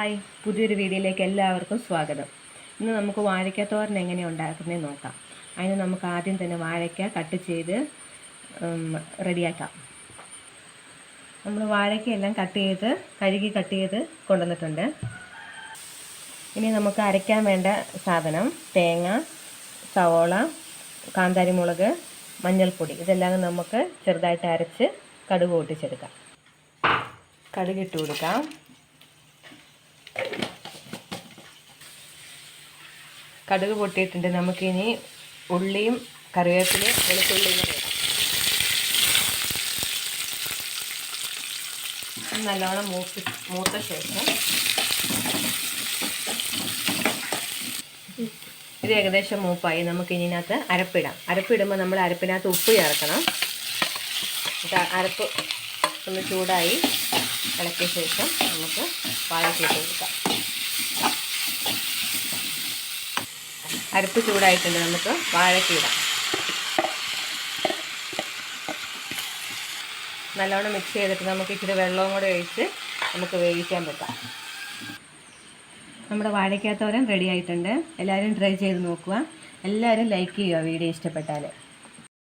Hi, പുതിയൊരു വീഡിയോയിലേക്ക് എല്ലാവർക്കും സ്വാഗതം. ഇന്ന് നമുക്ക് വാഴയ്ക്കത്തോരൻ എങ്ങനെയാണ് ഉണ്ടാക്കുന്നതെന്ന് നോക്കാം. അതിന് നമുക്ക് ആദ്യം തന്നെ വാഴയ്ക്ക കട്ട് ചെയ്ത് റെഡിയാക്കാം. നമ്മൾ വാഴയ്ക്കയെല്ലാം കഴുകി കട്ട് ചെയ്ത് കൊണ്ടുവന്നിട്ടുണ്ട്. ഇനി നമുക്ക് അരയ്ക്കാൻ വേണ്ട സാധനം തേങ്ങ, സവോള, കാന്താരിമുളക്, മഞ്ഞൾപ്പൊടി ഇതെല്ലാം നമുക്ക് ചെറുതായിട്ട് അരച്ച് കടുക് പൊട്ടിച്ചെടുക്കാം. കടുകിട്ട് കൊടുക്കാം. കടുക് പൊട്ടിയിട്ടുണ്ട്. നമുക്കിനി ഉള്ളിയും കറിവേപ്പിലയും വെളുത്തുള്ളിയും ഇടാം. നല്ലോണം മൂത്ത ശേഷം ഇത് ഏകദേശം മൂപ്പായി. നമുക്കിനി ഇതിനകത്ത് അരപ്പിടുമ്പോൾ നമ്മൾ അരപ്പിനകത്ത് ഉപ്പ് ചേർക്കണം. അരപ്പ് ഒന്ന് ചൂടായി ഇളക്കിയ ശേഷം നമുക്ക് വാഴയ്ക്ക ഇട്ട് കൊടുക്കാം. അരപ്പ് ചൂടായിട്ടുണ്ട്. നമുക്ക് വാഴയ്ക്ക ഇടാം. നല്ലോണം മിക്സ് ചെയ്തിട്ട് നമുക്ക് ഇച്ചിരി വെള്ളവും കൂടെ ഒഴിച്ച് നമുക്ക് വേവിക്കാൻ വെക്കാം. നമ്മുടെ വാഴയ്ക്കത്തോരൻ റെഡി ആയിട്ടുണ്ട്. എല്ലാവരും ട്രൈ ചെയ്ത് നോക്കുക. എല്ലാവരും ലൈക്ക് ചെയ്യുക വീഡിയോ ഇഷ്ടപ്പെട്ടാൽ.